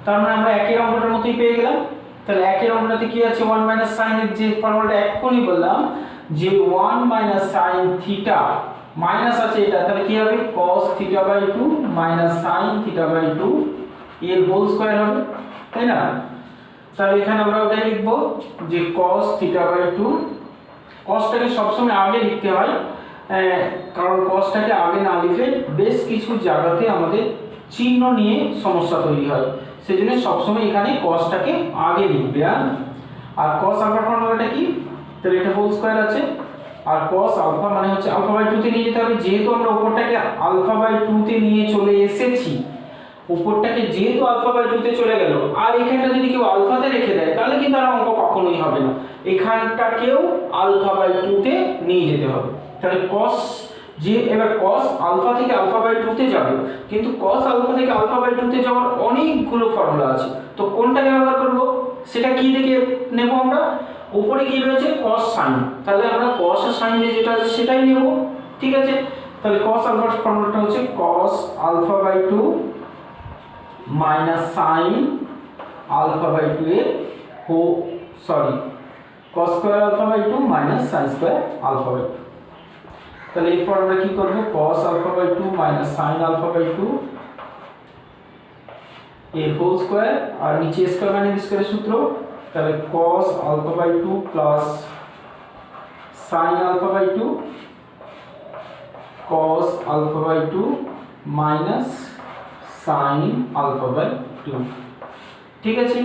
তার মানে আমরা একের অঙ্কটার মতোই পেয়ে গেলাম। তাহলে একের অঙ্কটাতে কি আছে? 1 মাইনাস সাইনের যে ফর্মুলাটা এক্ষুনি বললাম যে 1 মাইনাস সাইন থিটা, মাইনাস আছে এটা, তাহলে কি হবে? cos theta by two minus sine theta by two এর হোল স্কয়ার হবে, তাই না? তাহলে এখানে আমরা ওটাই লিখবো যে cos থিটা বাই টু, cosটাকে সবসময় আগে লিখতে হয়, কারণ cosটাকে আগে না লিখলে বেশ কিছু জায়গাতে আমাদের চিহ্ন নিয়ে সমস্যা তৈরি হয়, সেজন্য সবসময় এখানে cosটাকে আগে লিখবে। আর cos আলফার ফর্মুলাটা কি? তাহলে এটা হোল স্কয়ার আছে, আর cos আলফা মানে হচ্ছে আলফা বাই 2 তে নিয়ে যেতে হবে, যেহেতু আমরা উপরটাকে আলফা বাই 2 তে নিয়ে চলে এসেছি, উপরটাকে যেহেতু আলফা বাই 2 তে চলে গেল, আর এখানটা যদি কেউ আলফাতে রেখে দেয় তাহলে কিন্তু আর অঙ্ক কখনোই হবে না, এখানটাকেও আলফা বাই 2 তে নিয়ে যেতে হবে। তাহলে cos যে এবার cos আলফা থেকে আলফা বাই 2 তে যাবে, কিন্তু cos আলফা থেকে আলফা বাই 2 তে যাওয়ার অনেকগুলো ফর্মুলা আছে, তো কোনটাকে ব্যবহার করব সেটা কি থেকে নেব আমরা? উপরে কি রয়েছে? cos sin, তাহলে আমরা cos আর sin যেটা আছে সেটাই নেব। ঠিক আছে, তাহলে cos আলফার ফর্মুলাটা হচ্ছে cos alpha by 2 minus sin alpha by 2 এর cos square alpha by 2 minus sin square alpha by 2। তাহলে এরপর আমরা কি করব? cos alpha by 2 minus sin alpha by 2 এর হোল স্কয়ার, আর নিচে স্কয়ার মানে স্কয়ারের সূত্র, তাহলে cos alpha by 2 plus sin alpha by 2 cos alpha by 2 minus sin alpha by 2। ঠিক আছে,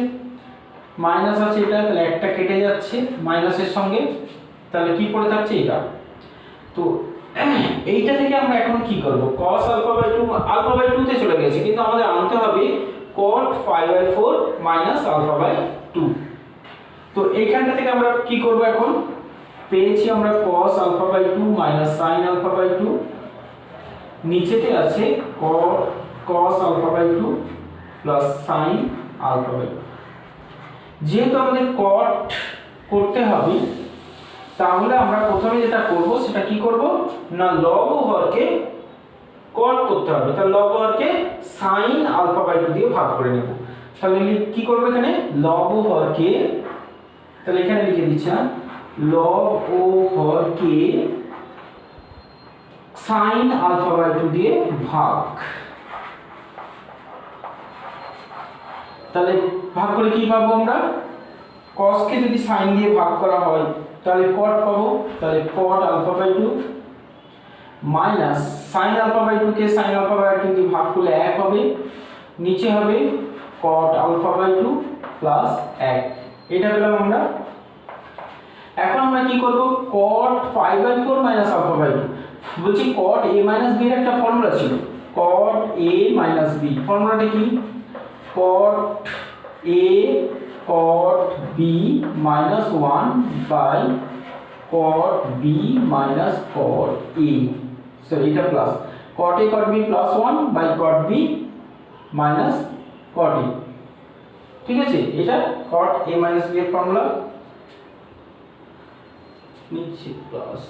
মাইনাস আছে এটা, তাহলে একটা কেটে যাচ্ছে মাইনাসের সঙ্গে, তাহলে কি পড়ে থাকছে এটা। তো এইটা থেকে আমরা এখন কি করব, cos alpha by 2 alpha by 2 তে চলে গেছে, কিন্তু আমাদের আনতে হবে cot 5/4 মাইনাস আলফা বাই 2। তো এইখানটা থেকে আমরা কি করব, এখন পেয়েছি আমরা cos alpha by 2 minus sin alpha by 2, নিচেতে আছে cos alpha by 2 plus sin alpha by 2। যেহেতু আমাদের cot করতে হবে, তাহলে আমরা প্রথমে যেটা করব সেটা কি করব না, লব ও হরকে cot করতে হবে, তাহলে লব ও হরকে sin আলফা বাই 2 দিয়ে ভাগ করে নেব। তাহলে কি করব, এখানে লব ও হরকে, তাহলে এখানে লিখে দিচ্ছি না, লব ও হরকে sin আলফা বাই 2 দিয়ে ভাগ। তাহলে ভাগ করে কি পাবো আমরা, cos কে যদি sin দিয়ে ভাগ করা হয় তাহলে cot পাবো, তাহলে cot alpha by 2 minus sin alpha by 2 কে sin আলফা বাই 2 দিয়ে ভাগ করলে 1 হবে, নিচে হবে cot আলফা বাই 2 প্লাস 1। এটা পেলাম আমরা। এখন আমরা কি করব, cot 5/4 মাইনাস আলফা বাই 2, বলছি cot a মাইনাস b এর একটা ফর্মুলা ছিল, cot a মাইনাস b, ফর্মুলাটা কি, cot a cot b minus 1 by cot b minus cot a, so এটা plus cot a cot b plus 1 by cot b minus cot a। ঠিক আছে, এটা cot a minus b এর formula, নিচে plus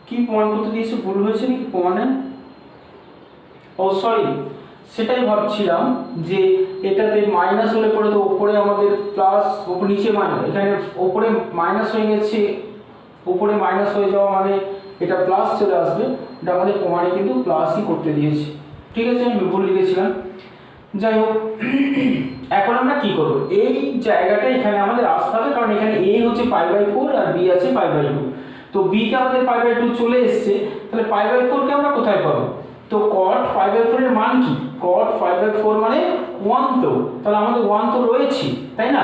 কি প্রমাণ করতে দিয়েছে, ভুল হয়েছে নাকি প্রমাণে, ও সরি, সেটাই ভাবছিলাম যে এটাতে মাইনাস হলে পরে তো উপরে আমাদের প্লাস, উপর নিচে মাইনাস, এখানে উপরে মাইনাস হয়ে গেছে, উপরে মাইনাস হয়ে যাওয়া মানে এটা প্লাস চলে আসবে, এটা আমাদের প্রমাণে কিন্তু প্লাসই করতে দিয়েছে। ঠিক আছে, আমি ভুল লিখেছিলাম। যাই হোক, এখন আমরা কি করব, এই জায়গাটা এখানে আমাদের আসতে হবে, কারণ এখানে a হচ্ছে π/4 আর b আছে π/2, তো b কে আমাদের π/2 চলে এসেছে, তাহলে π/4 কে আমরা কোথায় পাবো, তো cot 5/4 এর মান কি, cot 5/4 মানে 1, তো তাহলে আমাদের 1 তো রয়েছে তাই না,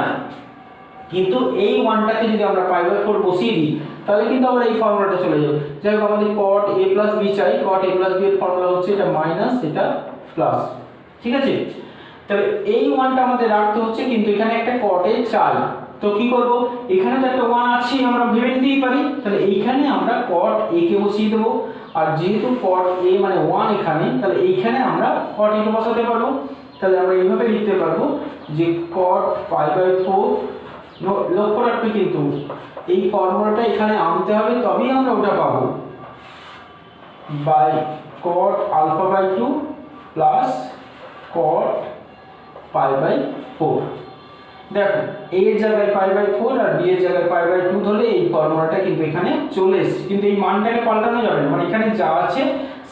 কিন্তু এই 1টাকে যদি আমরা π/4 বসিয়ে দিই তাহলে কিন্তু আমরা এই ফর্মুলাটা চলে যাবে। যাই হোক, আমাদের cot a + b চাই, cot a + b এর ফর্মুলা হচ্ছে এটা মাইনাস এটা প্লাস। ঠিক আছে, তাহলে এই 1টা আমাদের রাখতে হচ্ছে, কিন্তু এখানে একটা cot a চাই, তো কি করব, এখানে তো একটা 1 আছে, আমরা ভেবে নিতেই পারি, তাহলে এইখানে আমরা cot a কে বসিয়ে দেব, আর যেহেতু cot a মানে 1 এখানে, তাহলে এইখানে আমরা cot a কে বসাতে পারবো। তাহলে আমরা এইভাবে লিখতে পারবো যে cot π/4, লক্ষ্য রাখবে কিন্তু এই ফর্মুলাটা এখানে আনতে হবে, তবেই আমরা ওটা পাবো, by cot alpha by 2 plus cot π/4। দেখো, a এর জায়গায় π/4 আর b এর জায়গায় π/2 ধরলে এই ফর্মুলাটা কিন্তু এখানে চলে এসেছে, কিন্তু এই মানটাকে পাল্টানো যাবে না, মানে এখানে যা আছে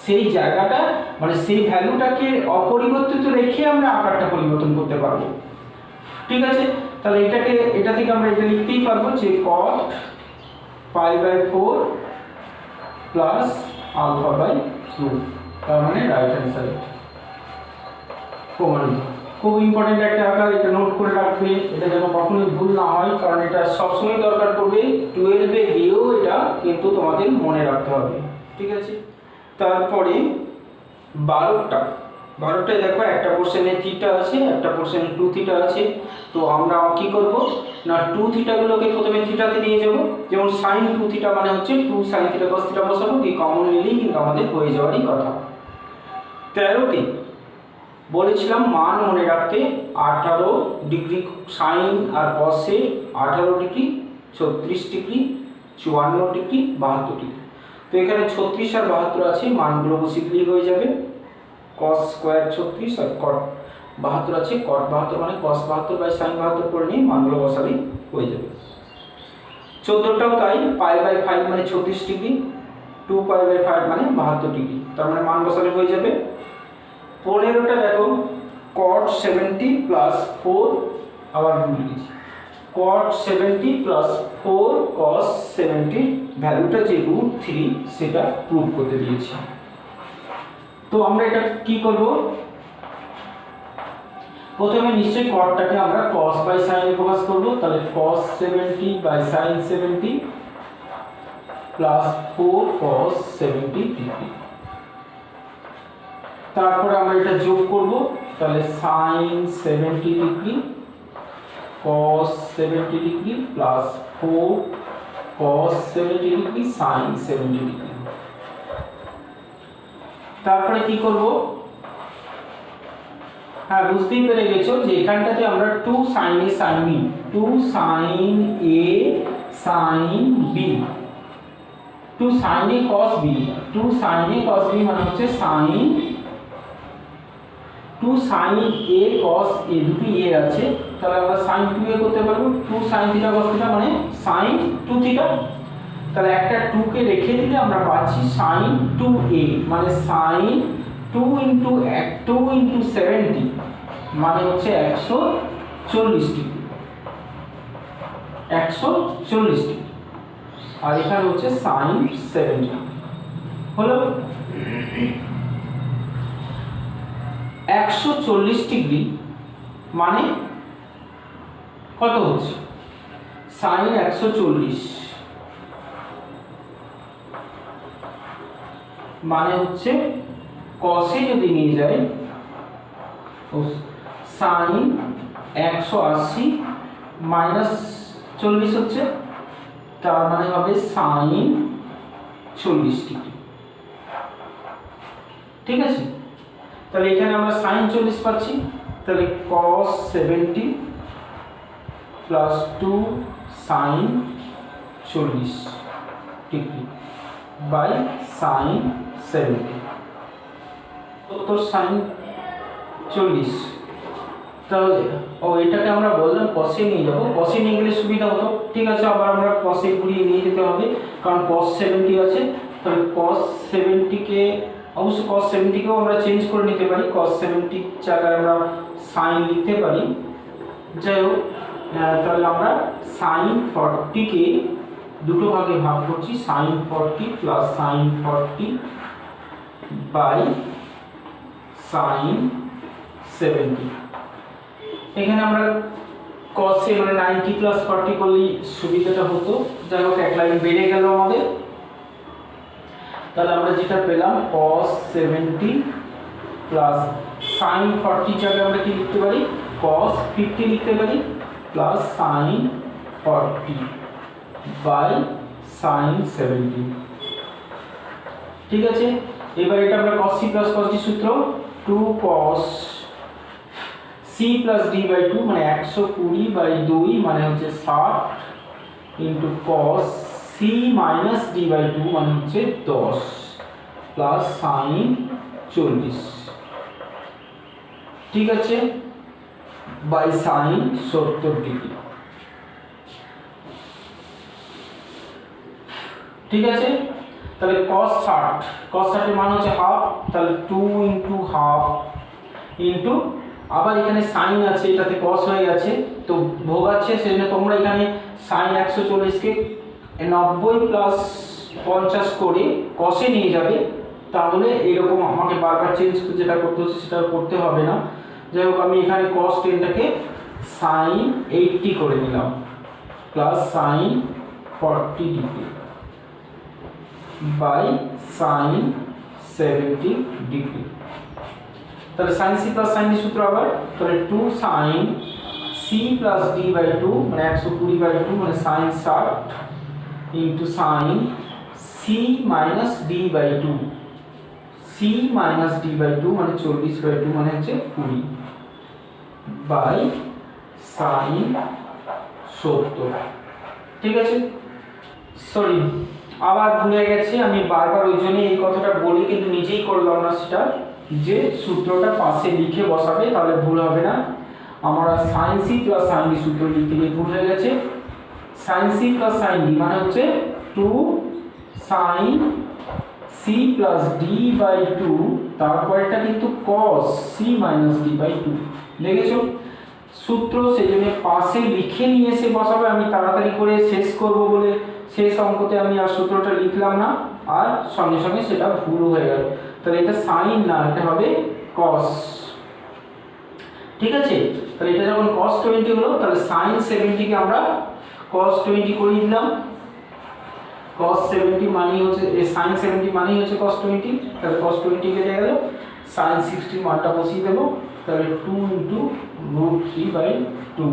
সেই জায়গাটা, মানে সেই ভ্যালুটাকে অপরিবর্তিত রেখে আমরা আকারটা পরিবর্তন করতে পারবো। ঠিক আছে, তাহলে এটা থেকে আমরা এটা লিখতেই পারবো যে cot π/4 প্লাস আলফা বাই 2, তার মানে রাইট অ্যান্সার প্রমাণিত। খুব ইম্পর্টেন্ট একটা আকার, এটা নোট করে রাখবে, এটা যেন কখনোই ভুল না হয়, কারণ এটা সবসময় দরকার পড়বে, 12-এ গিয়েও এটা কিন্তু তোমাদের মনে রাখতে হবে। ঠিক আছে, তারপরে 12টায় দেখো একটা পোর্শনে থিটা আছে, একটা পোর্শনে 2 থিটা আছে, তো আমরা কি করব না 2 থিটাগুলোকে প্রথমে থিটাতে নিয়ে যাব, যেমন sin 2 থিটা মানে হচ্ছে 2 sin থিটা cos থিটা বসাবো, দিয়ে কমন নিলেই কিন্তু আমাদের হয়ে যাওয়ারই কথা। 13তে বলেছিলাম মান মনে রাখতে, 18 ডিগ্রি সাইন আর কসে 18 ডিগ্রি, 36 ডিগ্রি, 54 ডিগ্রি, 72 ডিগ্রি। তো এখানে 36 আর 72 আছে, মানগুলো বসিয়ে দিলেই হয়ে যাবে, cos স্কয়ার 36 আর cot 72 আছে, cot 72 মানে cos 72 বাই sin 72 করে নিয়ে মানগুলো বসালেই হয়ে যাবে। 14টাও তাই, π/5 মানে 36 ডিগ্রি, 2π/5 মানে 72 ডিগ্রি, তার মানে মান বসালে হয়ে যাবে। 15টা দেখো cot 70 প্লাস 4, আবার ভুলে গেছি, cot 70 প্লাস 4 cos 70 ভ্যালুটা যে √3 সেটা প্রুভ করতে দিয়েছি। তো আমরা এটা কি করব, প্রথমে নিশ্চয়ই cotটাকে আমরা cos বাই sin এ প্রকাশ করব, তাহলে cos 70 by sin 70 plus 4 cos 70 degree. তারপরে আমরা এটা যোগ করব, তাহলে sin 70 degree cos 70 degree plus 4 cos 70 degree sin 70 degree. তারপরে কি করব, হ্যাঁ বুঝতেই পেরে গেছো যে এখানটাতে আমরা 2 sin a sin b, 2 sin a sin b, 2 sin a cos b, 2 sin a cos b মানে হচ্ছে sin 2 sin a cos a, দুটি a আছে, তাহলে আমরা sin 2a করতে পারবো, 2 sin θ cos θ মানে sin 2θ, তাহলে একটা 2 কে রেখে দিলে আমরা পাচ্ছি sin 2a মানে sin 2 × 70 মানে হচ্ছে 140 ডিগ্রি, 140 ডিগ্রি, আর এখানে হচ্ছে sin 70 হলো। 140 ডিগ্রি মানে কত হচ্ছে, sin 140 মানে হচ্ছে cos এ যদি নিয়ে যাই sin 180 মাইনাস 40 হচ্ছে, তার মানে হবে sin 40 ডিগ্রি, ঠিক আছে। তাহলে এখানে আমরা sin 40 পাচ্ছি, তাহলে cos 70 plus 2 sin 40 degree by sin 70, তো sin 40, তাহলে এটাকে আমরা বললাম cos এ নিয়ে যাবো, cos এ নিয়ে গেলে সুবিধা হতো, ঠিক আছে। আবার আমরা cos এ ঘুরিয়ে নিয়ে যেতে হবে, কারণ cos 70 আছে, তাহলে cos 70 কে অবশ্য cos 70 কেও আমরা চেঞ্জ করে নিতে পারি, cos 70 জায়গায় আমরা sin লিখতে পারি, যাই হোক। তাহলে আমরা sin 40 কে দুটো ভাগে ভাগ করছি, sin 40 plus sin 40 by sin 70। এখানে আমরা cos এ মানে 90 প্লাস 40 করলে সুবিধাটা হতো, যাই হোক এক লাইন বেড়ে গেল আমাদের। তাহলে আমরা যেটা পেলাম cos 70 প্লাস sin 40 জায়গায় আমরা কি লিখতে পারি, cos 50 লিখতে পারি প্লাস sin 40 বাই sin 70, ঠিক আছে। এবার এটা আমরা cos c plus cos d সূত্র, 2 cos c plus d by 2 মানে 120/2 মানে হচ্ছে 60 into cos c minus d by 2 মানে হচ্ছে 10 প্লাস sin 40, ঠিক আছে, বাই sin 70 ডিগ্রি, ঠিক আছে। তাহলে cos 60 এর মান হচ্ছে হাফ, তাহলে 2 × হাফ ইন্টু, আবার এখানে sin আছে, এটাতে cos হয়ে গেছে তো ভোগাচ্ছে, সেজন্য তোমরা এখানে sin 140 কে 90 প্লাস 50 করে cos এ নিয়ে যাবে, তাহলে এরকম আমাকে বারবার চেঞ্জ যেটা করতে হচ্ছে সেটা করতে হবে না। যাই হোক আমি এখানে cos 10টাকে sin 80 করে নিলাম plus sin 40 degree by sin 70 degree. তাহলে sin c plus sin d সূত্র আবার, তাহলে 2 sin c plus d by 2 মানে 120/2 মানে sin 60 into sin c minus d by 2, c minus d by 2 মানে 40/2 মানে হচ্ছে 20 বাই sin 70, ঠিক আছে। সরি আবার ভুলে গেছি আমি, বারবার ওই জন্য এই কথাটা বলি কিন্তু নিজেই করলাম না সেটা, যে সূত্রটা পাশে লিখে বসাবে তাহলে ভুল হবে না। আমরা sin c plus sin d সূত্র লিখতে গিয়ে ভুল হয়ে গেছে, sin c plus sin d মানে হচ্ছে 2 sin C plus D by two, তারপরটা কিন্তু cos C minus D by two. দেখেছো সূত্র, সেই জন্য পাশে লিখে নিয়ে এসে বসাবে। আমি তাড়াতাড়ি করে শেষ করব বলে শেষ অঙ্কতে আমি আর সূত্রটা লিখলাম না, আর সঙ্গে সঙ্গে সেটা ভুল হয়ে গেল। তাহলে এটা সাইন না, এটা হবে কস। ঠিক আছে, তাহলে এটা যখন cos 20 হলো, তাহলে sin 70 কে আমরা cos 20 করে দিলাম। cos 70 মানে হচ্ছে sin 70 মানে হচ্ছে cos 20, তাহলে cos 20 কেটে গেল, sin 60 মানটা বসিয়ে দেব, তাহলে 2 × √3/2,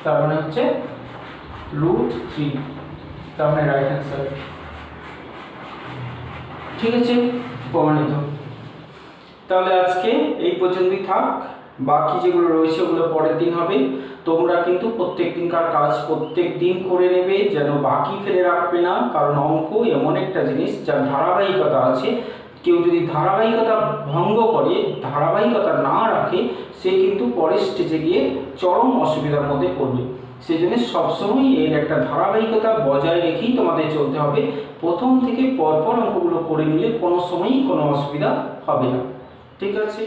তার মানে হচ্ছে √3, তার মানে রাইট অ্যান্সার। ঠিক আছে, প্রমাণিত। তাহলে আজকে এই পর্যন্তই থাক, বাকি যেগুলো রয়েছে ওগুলো পরের দিন হবে। তোমরা কিন্তু প্রত্যেক দিনকার কাজ প্রত্যেক দিন করে নেবে, যেন বাকি ফেলে রাখবে না, কারণ অঙ্ক এমন একটা জিনিস যার ধারাবাহিকতা আছে। কেউ যদি ধারাবাহিকতা ভঙ্গ করে, ধারাবাহিকতা না রাখে, সে কিন্তু পরের স্টেজে গিয়ে চরম অসুবিধার মধ্যে পড়বে। সেই জন্য সবসময় এর একটা ধারাবাহিকতা বজায় রেখেই তোমাদের চলতে হবে। প্রথম থেকে পরপর অঙ্কগুলো করে নিলে কোনো সময়ই কোনো অসুবিধা হবে না। ঠিক আছে।